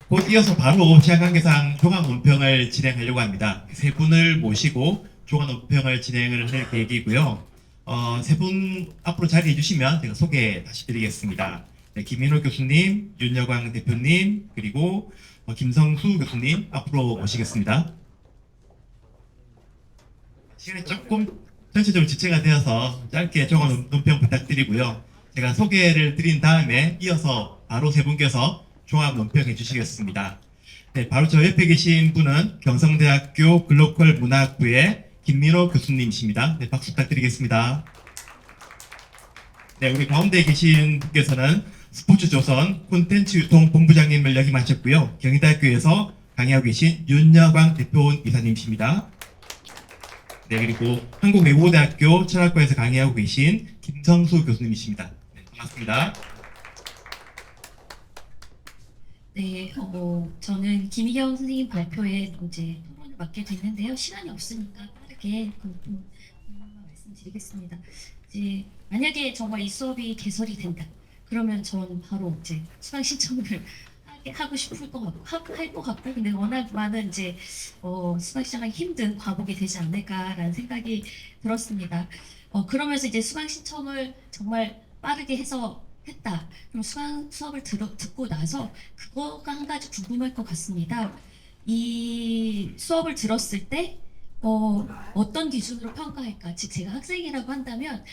곧 이어서 바로 시간관계상 종합 논평을 진행하려고 합니다. 세 분을 모시고 종합 논평을 진행을 할 계획이고요. 세 분 앞으로 자리해 주시면 제가 소개 다시 드리겠습니다. 네, 김민호 교수님, 윤여광 대표님, 그리고 김성수 교수님 앞으로 모시겠습니다. 시간이 조금 전체적으로 지체가 되어서 짧게 종합 논평 부탁드리고요. 제가 소개를 드린 다음에 이어서 바로 세 분께서 종합 논평해 주시겠습니다. 네, 바로 저 옆에 계신 분은 경성대학교 글로컬 문화학부의 김민호 교수님이십니다. 네, 박수 부탁드리겠습니다. 네, 우리 가운데 계신 분께서는 스포츠조선 콘텐츠 유통 본부장님을 역임하셨고요. 경희대학교에서 강의하고 계신 윤여광 대표 이사님이십니다. 네, 그리고 한국외국어대학교 철학과에서 강의하고 계신 김성수 교수님이십니다. 네, 반갑습니다. 네, 저는 김희경 선생님 발표에 이제 토론을 맡게 됐는데요. 시간이 없으니까 빠르게 말씀드리겠습니다. 이제 만약에 정말 이 수업이 개설이 된다, 그러면 저는 바로 이제 수강 신청을 하고 싶을 것 같고 할 것 같고, 근데 워낙 많은 이제 수강 신청하기 힘든 과목이 되지 않을까라는 생각이 들었습니다. 그러면서 이제 수강 신청을 정말 빠르게 해서 했다. 그럼 수업을 듣고 나서 그거가 한 가지 궁금할 것 같습니다. 이 수업을 들었을 때 어떤 기준으로 평가할까? 즉 제가 학생이라고 한다면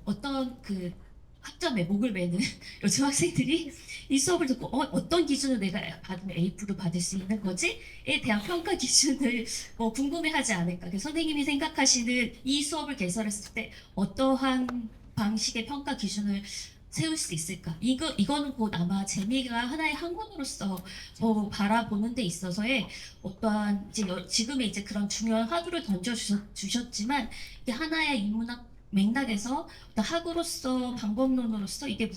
어떤 그 학점에 목을 매는 요즘 학생들이 이 수업을 듣고 어떤 기준으로 내가 받으면 A+를 받을 수 있는 거지에 대한 평가 기준을 궁금해하지 않을까. 그래서 선생님이 생각하시는 이 수업을 개설했을 때 어떠한 방식의 평가 기준을 세울 수 있을까? 이거는 곧 아마 재미가 하나의 학문으로서 바라보는 데 있어서의 어떠한 지금의 이제 그런 중요한 화두를 주셨지만 이게 하나의 인문학 맥락에서 어떤 학으로서 방법론으로서 이게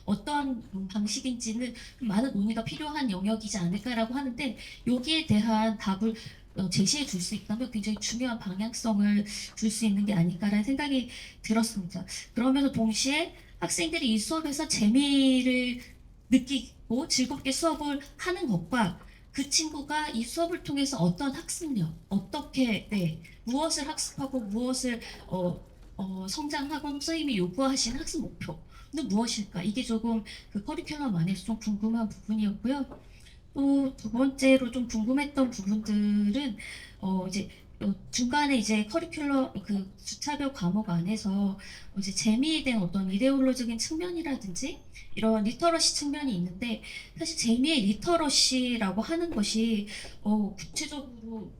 어떠한 방식인지는 많은 논의가 필요한 영역이지 않을까라고 하는데, 여기에 대한 답을 제시해 줄 수 있다면 굉장히 중요한 방향성을 줄 수 있는 게 아닐까라는 생각이 들었습니다. 그러면서 동시에 학생들이 이 수업에서 재미를 느끼고 즐겁게 수업을 하는 것과 그 친구가 이 수업을 통해서 어떤 학습력, 어떻게 무엇을 학습하고 무엇을 성장하고 선생님이 요구하신 학습 목표는 무엇일까? 이게 조금 그 커리큘럼 안에서 좀 궁금한 부분이었고요. 또 두 번째로 좀 궁금했던 부분들은 이제 중간에 이제 커리큘럼 그 주차별 과목 안에서 이제 재미에 대한 어떤 이데올로적인 측면이라든지 이런 리터러시 측면이 있는데, 사실 재미의 리터러시라고 하는 것이 구체적으로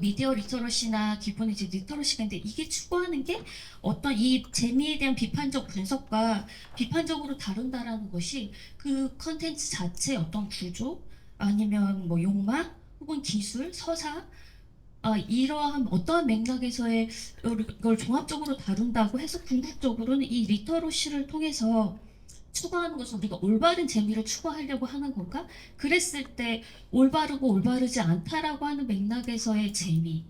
미디어 리터러시나 기본 이제 리터러시가 있는데, 이게 추구하는 게 어떤 이 재미에 대한 비판적 분석과 비판적으로 다룬다라는 것이 그 컨텐츠 자체의 어떤 구조 아니면 뭐 욕망 혹은 기술, 서사, 이러한 어떠한 맥락에서의 이걸 종합적으로 다룬다고 해서 궁극적으로는 이 리터러시를 통해서 추구하는 것은 우리가 올바른 재미를 추구하려고 하는 건가? 그랬을 때 올바르고 올바르지 않다라고 하는 맥락에서의 재미는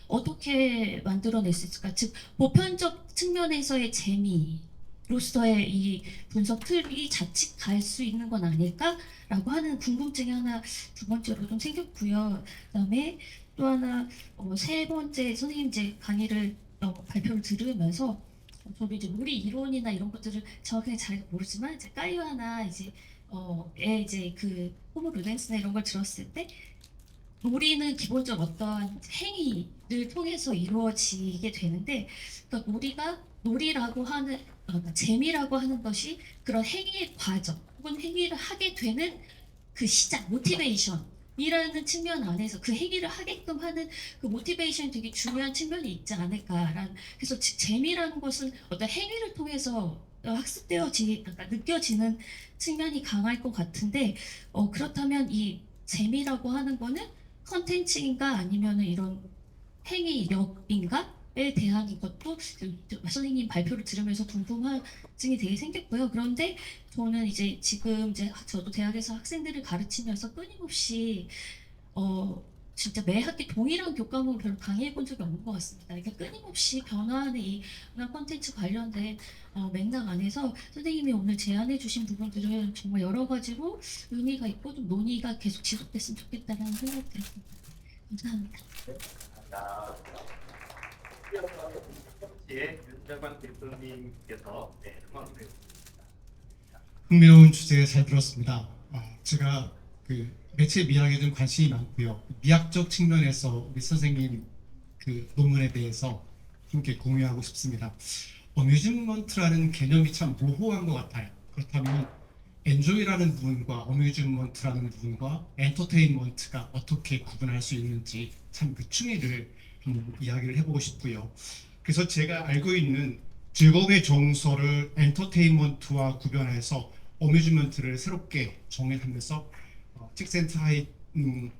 어떻게 만들어낼 수 있을까? 즉 보편적 측면에서의 재미로서의 이 분석 틀이 자칫 갈 수 있는 건 아닐까라고 하는 궁금증이 하나 두 번째로 좀 생겼고요. 그다음에 또 하나 세 번째 선생님 이제 강의를 발표를 들으면서 저도 이제 놀이 이론이나 이런 것들을 정확하게 잘 모르지만 이제 까이와나 이제 그 호모 루덴스나 이런 걸 들었을 때 놀이는 기본적으로 어떤 행위를 통해서 이루어지게 되는데, 그러니까 놀이라고 하는 그러니까 재미라고 하는 것이 그런 행위의 과정 혹은 행위를 하게 되는 그 시작 모티베이션 이라는 측면 안에서 그 행위를 하게끔 하는 그 모티베이션이 되게 중요한 측면이 있지 않을까라는. 그래서 재미라는 것은 어떤 행위를 통해서 그러니까 느껴지는 측면이 강할 것 같은데, 그렇다면 이 재미라고 하는 거는 컨텐츠인가 아니면은 이런 행위력인가에 대한 것도 선생님 발표를 들으면서 궁금증이 되게 생겼고요. 그런데 저는 지금 저도 대학에서 학생들을 가르치면서 끊임없이 어, 진짜 매 학기 동일한 교과목을 별로 강의해 본 적이 없는 것 같습니다. 그러니까 끊임없이 변화하는 이 문화 콘텐츠 관련된 맥락 안에서 선생님이 오늘 제안해 주신 부분들은 정말 여러 가지로 의미가 있고 좀 논의가 계속 지속됐으면 좋겠다는 생각이 들었습니다. 감사합니다. 이어서 윤정관 대표님께서 응원해 흥미로운 주제 잘 들었습니다. 제가 그 매체 미학에 좀 관심이 많고요. 미학적 측면에서 우리 선생님 그 논문에 대해서 함께 공유하고 싶습니다. 어뮤즈먼트라는 개념이 참 모호한 것 같아요. 그렇다면 엔조이라는 부분과 어뮤즈먼트라는 부분과 엔터테인먼트가 어떻게 구분할 수 있는지 참 그 충의를 한번 이야기를 해보고 싶고요. 그래서 제가 알고 있는 즐거움의 정서를 엔터테인먼트와 구별해서 어뮤즈먼트를 새롭게 정의하면서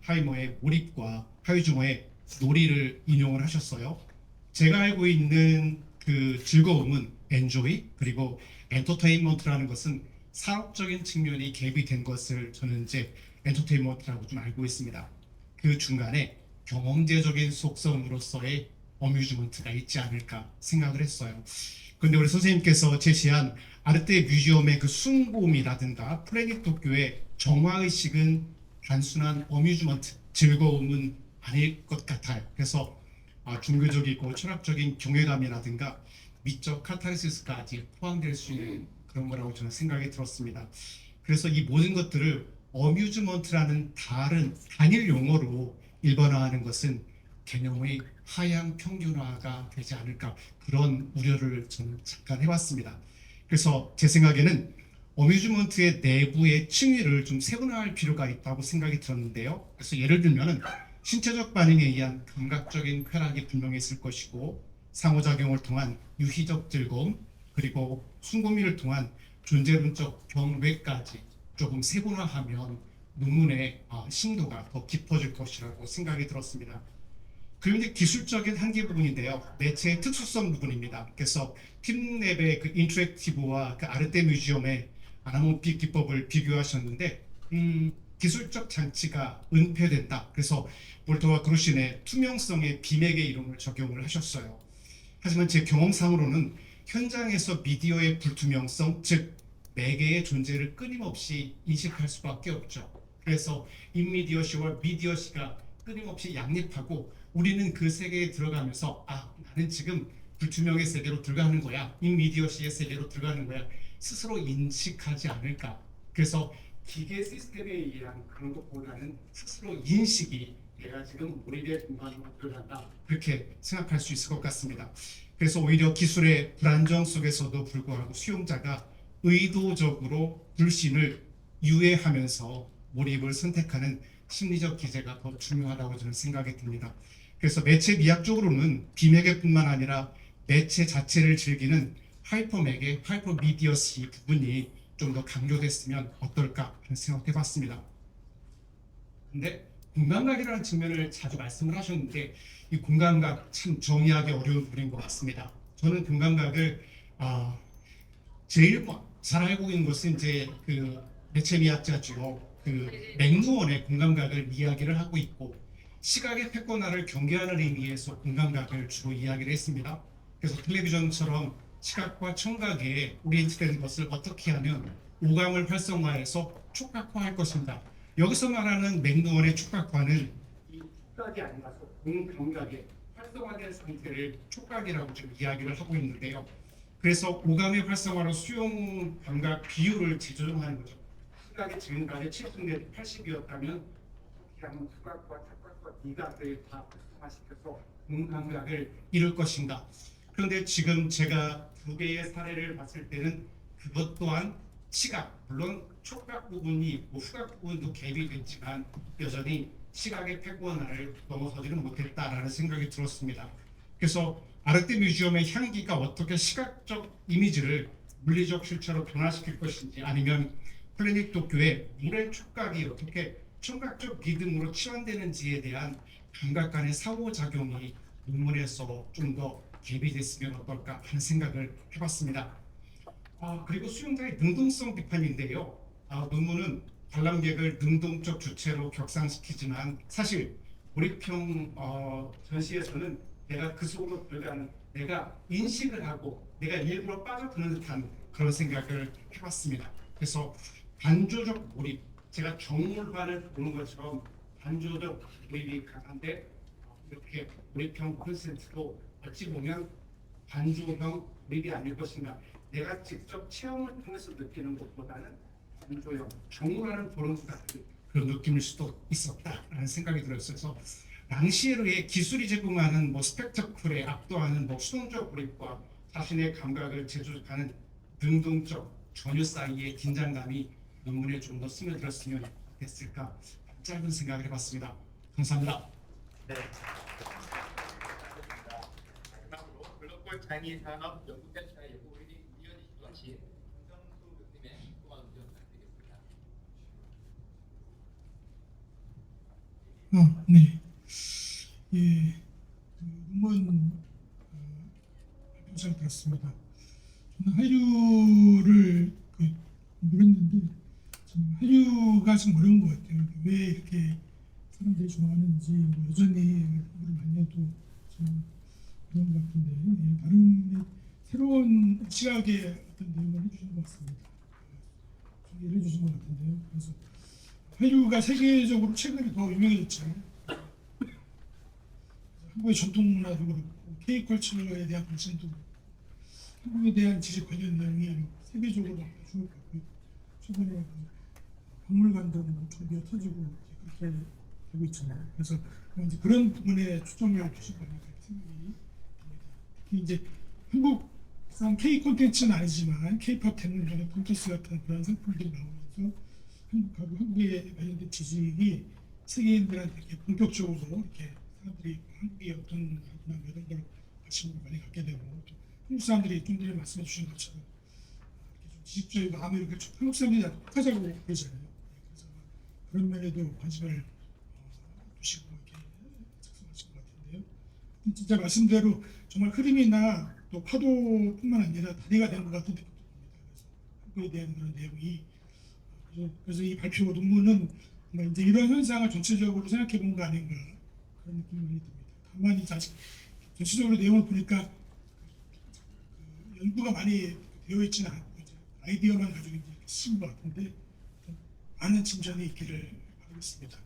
하이머의 몰입과 하이주머의 놀이를 인용을 하셨어요. 제가 알고 있는 그 즐거움은 엔조이 그리고 엔터테인먼트라는 것은 산업적인 측면이 갭이 된 것을 저는 이제 엔터테인먼트라고 좀 알고 있습니다. 그 중간에 경험제적인 속성으로서의 어뮤즈먼트가 있지 않을까 생각을 했어요. 그런데 우리 선생님께서 제시한 아르테 뮤지엄의 그 숭고음이라든가 플래닛 도쿄의 정화의식은 단순한 어뮤즈먼트, 즐거움은 아닐 것 같아요. 그래서 종교적이고 철학적인 경외감이라든가 미적 카타르시스까지 포함될 수 있는 그런 거라고 저는 생각이 들었습니다. 그래서 이 모든 것들을 어뮤즈먼트라는 다른 단일 용어로 일반화하는 것은 개념의 하향 평균화가 되지 않을까 그런 우려를 저는 잠깐 해봤습니다. 그래서 제 생각에는 어뮤즈먼트의 내부의 층위를 좀 세분화할 필요가 있다고 생각이 들었는데요. 그래서 예를 들면은 신체적 반응에 의한 감각적인 쾌락이 분명히 있을 것이고 상호작용을 통한 유희적 즐거움 그리고 숭고미를 통한 존재론적 경외까지 조금 세분화하면 논문의 심도가 더 깊어질 것이라고 생각이 들었습니다. 그리고 이제 기술적인 한계 부분인데요. 매체의 특수성 부분입니다. 그래서 팀랩의 그 인터랙티브와 그 아르테 뮤지엄의 아나몬피 기법을 비교하셨는데 기술적 장치가 은폐된다. 그래서 볼터와 그루신의 투명성의 비맥의 이론을 적용을 하셨어요. 하지만 제 경험상으로는 현장에서 미디어의 불투명성, 즉 매개의 존재를 끊임없이 인식할 수밖에 없죠. 그래서 인미디어시와 미디어시가 끊임없이 양립하고 우리는 그 세계에 들어가면서 나는 지금 불투명의 세계로 들어가는 거야, 인미디어시의 세계로 들어가는 거야 스스로 인식하지 않을까. 그래서 기계 시스템에 의한 그런 것보다는 스스로 인식이 내가 지금 몰입의 공간으로 들어간다 그렇게 생각할 수 있을 것 같습니다. 그래서 오히려 기술의 불안정 속에서도 불구하고 수용자가 의도적으로 불신을 유예하면서 몰입을 선택하는 심리적 기제가 더 중요하다고 저는 생각이 듭니다. 그래서 매체 미학적으로는 비매개뿐만 아니라 매체 자체를 즐기는 하이퍼매개, 하이퍼미디어시 부분이 좀 더 강조됐으면 어떨까 하는 생각해봤습니다. 근데 공감각이라는 측면을 자주 말씀을 하셨는데 이 공감각 참 정의하기 어려운 부분인 것 같습니다. 저는 공감각을 제일 잘 알고 있는 것은 이제 그 매체 미학자죠. 그 맥루언의 공감각을 이야기를 하고 있고 시각의 패권화를 경계하는 의미에서 공감각을 주로 이야기를 했습니다. 그래서 텔레비전처럼 시각과 청각에 오리엔트된 것을 어떻게 하면 오감을 활성화해서 촉각화할 것인가. 여기서 말하는 맥루언의 촉각화는 이 촉각이 아니라서 공감각의 활성화된 상태를 촉각이라고 지금 이야기를 하고 있는데요. 그래서 오감의 활성화로 수용 감각 비율을 재조정하는 거죠. 시각이 지금까지 70 내지 80이었다면 어떻게 하면 후각과 착각과 미각을 다 활성화시켜서 감각을 이룰 것인가. 그런데 지금 제가 두 개의 사례를 봤을 때는 그것 또한 시각, 물론 촉각 부분이 있고 후각 부분도 갭이 됐지만 여전히 시각의 패권화를 넘어서지는 못했다라는 생각이 들었습니다. 그래서 아르테 뮤지엄의 향기가 어떻게 시각적 이미지를 물리적 실체로 변화시킬 것인지 아니면 플래닛 도쿄의 물의 촉각이 어떻게 청각적 리듬으로 치환되는지에 대한 감각 간의 상호작용이 논문에서 좀 더 갭이 됐으면 어떨까 하는 생각을 해봤습니다. 그리고 수용자의 능동성 비판인데요. 논문은 관람객을 능동적 주체로 격상시키지만 사실 몰입형 전시에서는 내가 그 속으로 들어가는, 내가 인식을 하고 내가 일부러 빠져드는 듯한 그런 생각을 해봤습니다. 그래서 반조적 몰입, 제가 정물관을 보는 것처럼 반조적 몰입이 강한데, 이렇게 몰입형 콘센트도 어찌 보면 반조형 몰입이 아닐 것인가. 내가 직접 체험을 통해서 느끼는 것보다는 반조형, 정물관을 보는 것 같은 그런 느낌일 수도 있었다라는 생각이 들었어요. 랑시에르의 기술이 제공하는 스펙터클에 압도하는 수동적 몰입과 자신의 감각을 재조직하는 능동적 전유 사이의 긴장감이 논문에 좀 더 스며들었으면 됐을까, 짧은 생각을 해봤습니다. 감사합니다. 네. 마지막으로 글로벌 장애 산업 연구센터 연구위원이시기도 하신 김성수 교수님의 소감 좀 부탁드리겠습니다. 네. 예, 논문 발표잘 들었습니다. 저는 한류를 공부했는데 한류가 좀 어려운 것 같아요. 왜 이렇게 사람들이 좋아하는지 여전히 공부를 많이 해도 좀 그런 것 같은데, 나름 새로운 시각의 어떤 내용을 해주신 것 같습니다. 좀 예를 주신 것 같은데요. 그래서 한류가 세계적으로 최근에 더 유명해졌잖아요. 한국의 전통 문화도 그렇고 K컬처에 대한 관심도 그렇고 한국에 대한 지식 관련 내용이 세계적으로 주목받고, 최근에 박물관도 엄청 미어 터지고 그렇게 되고 있잖아요. 그래서 이제 그런 부분에 초점을 두신 거 아닐까 생각이 듭니다. 특히 이제 한국산 K 콘텐츠는 아니지만 K-팝 대문화의 콘텐츠 같은 그런 상품들이 나오면서 한국하고 한국에 관련된 지식이 세계인들한테 이렇게 본격적으로 이렇게 사람들이 한국의 어떤 문화나 이런 걸 관심을 많이 갖게 되고, 또 한국 사람들이 좀 전에 말씀해 주신 것처럼 이렇게 좀 지식적이고 마음이 이렇게 한국 사람들이 아주 독하자고 그러잖아요. 그래서 그런 면에도 관심을 두시고 이렇게 작성하신 것 같은데요. 진짜 말씀대로 정말 흐름이나 또 파도뿐만 아니라 다리가 된 것 같은 느낌도 듭니다. 그래서 한국에 대한 그런 내용이, 그래서 이 발표 논문은 이제 이런 현상을 전체적으로 생각해 본 거 아닌가 그런 느낌이 많이 듭니다. 다만 이제 아직 전체적으로 내용을 보니까 연구가 많이 되어 있지는 않고 이제 아이디어만 가지고 이제 쓰신 것 같은데 많은 진전이 있기를 바라겠습니다.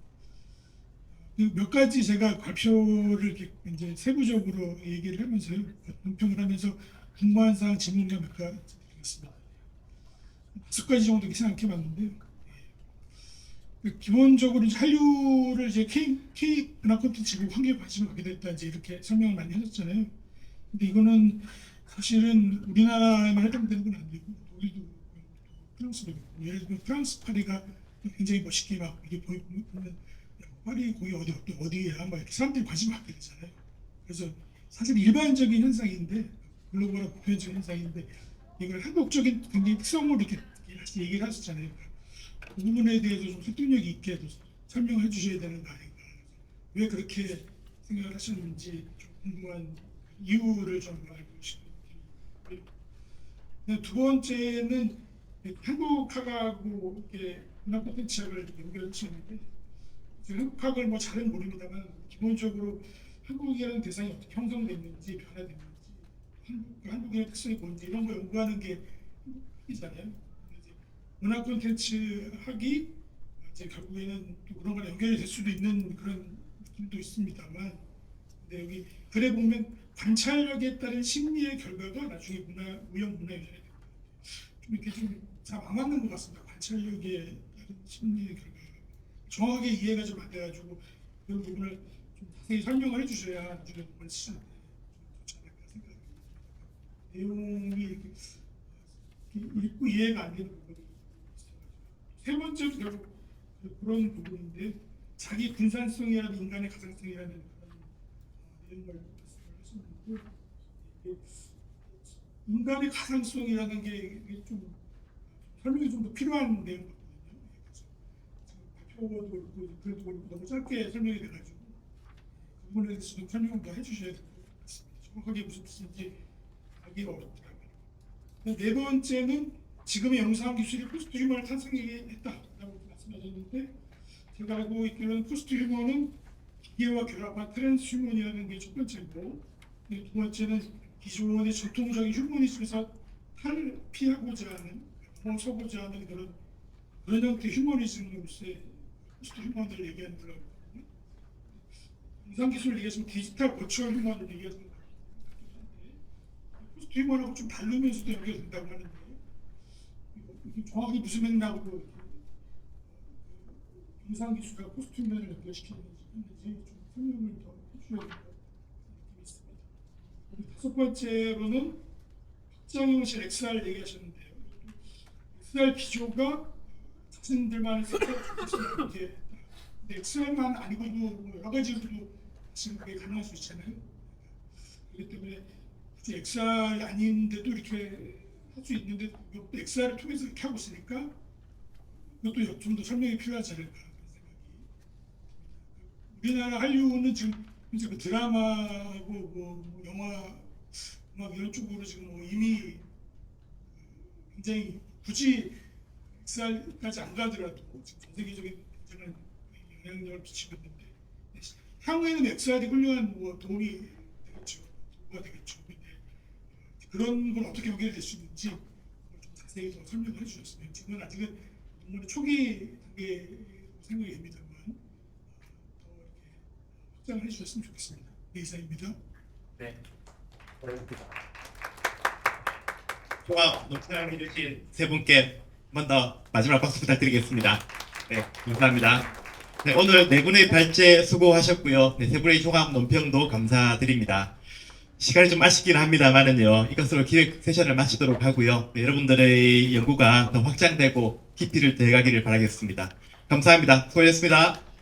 몇 가지 제가 발표를 이렇게 이제 세부적으로 얘기를 하면서요, 논평을 하면서 궁금한 사항 질문을 몇 가지 드리겠습니다. 5가지 정도 이렇게 생각해봤는데요. 기본적으로 이제 한류를 이제 K 문화 콘텐츠고 한국에 관심을 갖게 됐다 이제 이렇게 설명을 많이 하셨잖아요. 근데 이거는 사실은 우리나라에만 해당되는 건 안 되고 독일도 그렇고 프랑스도 그렇고, 예를 들면 프랑스 파리가 굉장히 멋있게 막 이게 보면 야, 파리 거기 어디야 막 이렇게 사람들이 관심을 갖게 되잖아요. 그래서 사실 일반적인 현상인데, 글로벌한 보편적인 현상인데 이걸 한국적인 굉장히 특성으로 이렇게 얘기를 하셨잖아요. 그 부분에 대해서 좀 설득력 있게 설명을 해주셔야 되는 거 아닌가. 왜 그렇게 생각을 하셨는지 좀 궁금한 이유를 좀 알고 싶습니다. 두 번째는 한국학하고 이렇게 문화 콘텐츠학을 연결하시는데, 한국학을 뭐 잘은 모릅니다만 기본적으로 한국이라는 대상이 어떻게 형성됐는지 변화됐는지 한국의 특성이 뭔지 이런 거 연구하는 게 한국이잖아요. 문화 콘텐츠 학이 이제 결국에는 또 그런 걸 연결이 될 수도 있는 그런 느낌도 있습니다만, 근데 여기 글에 보면 관찰력에 따른 심리의 결과가 나중에 무형 문화 유전이 된다. 좀 이렇게 좀 잘 안 맞는 것 같습니다. 관찰력에 따른 심리의 결과 정확하게 이해가 좀 안 돼가지고 그런 부분을 좀 자세히 설명을 해주셔야 나중에 논문을 쓰는데 좀 좋지 않을까 생각합니다. 내용이 이렇게 읽고 이해가 안 되는 부분이 있어가지고, 세 번째로 결국 그런 부분인데, 자기 분산성이라는 인간의 가상성이라는 그런 내용을 말씀을 하셨는데, 인간의 가상성이라는 게 이게 좀 설명이 좀 더 필요한 내용 같거든요. 그래서 발표도 그렇고 그래도 그렇고 너무 짧게 설명이 돼가지고 그 부분에 대해서 좀 설명을 더 해주셔야 될 것 같습니다. 정확하게 무슨 뜻인지 알기가 어렵더라고요. 네 번째는 지금의 영상 기술이 포스트 휴머를 탄생했다라고 말씀하셨는데, 제가 알고 있기로는 포스트 휴머는 기계와 결합한 트랜스휴머니라는 게 첫 번째고, 두 번째는 기존의 전통적인 휴머니즘에서 탈피하고자 하는, 넘어서고자 하는 그런 형태의 휴머니즘으로서의 포스트 휴머니를 얘기하는 거라고 하거든요. 인상기술을 얘기해서 디지털 버추얼 휴머니를 얘기하는 거예요. 포스트 휴머니하고 좀 다르면서도 연결이 된다고 하는데, 이게 정확히 무슨 맥락으로 인상기술과 포스트 휴머니를 연결시키는지 좀 설명을 더 해주셔야 될 것 같은 느낌이 있습니다. 그리고 다섯 번째로는 확장형식 XR 얘기하셨는데요. XR 기조가 자신들만의 이렇게 XR만 아니고도 뭐 여러 가지로도 지금 그게 가능할 수 있잖아요. 그렇기 때문에 굳이 XR이 아닌데도 이렇게 할 수 있는데 이것도 XR을 통해서 이렇게 하고 있으니까 이것도 좀 더 설명이 필요하지 않을까 그런 생각이 듭니다. 우리나라 한류는 지금 이제 그 드라마하고 뭐 영화, 음악 이런 쪽으로 지금 뭐 이미 굉장히 굳이 XR까지 안 가더라도 지금 전 세계적인 굉장한 영향력을 미치고 있는데 향후에는 XR이 훌륭한 뭐 도움이 되겠죠. 도구가 되겠죠. 근데 그런 건 어떻게 연결될 수 있는지 좀 자세히 더 설명해 주셨으면 지금은 아직은 논문의 초기 단계로 생각이 됩니다만 더 이렇게 확장을 해주셨으면 좋겠습니다. 네, 이상입니다. 네. 종합 논평을 해주신 세 분께 한 번 더 마지막 박수 부탁드리겠습니다. 네, 감사합니다. 네, 오늘 네 분의 발제 수고하셨고요. 네, 세 분의 종합 논평도 감사드립니다. 시간이 좀 아쉽긴 합니다만은요, 이것으로 기획 세션을 마치도록 하고요. 네, 여러분들의 연구가 더 확장되고 깊이를 더해가기를 바라겠습니다. 감사합니다. 수고하셨습니다.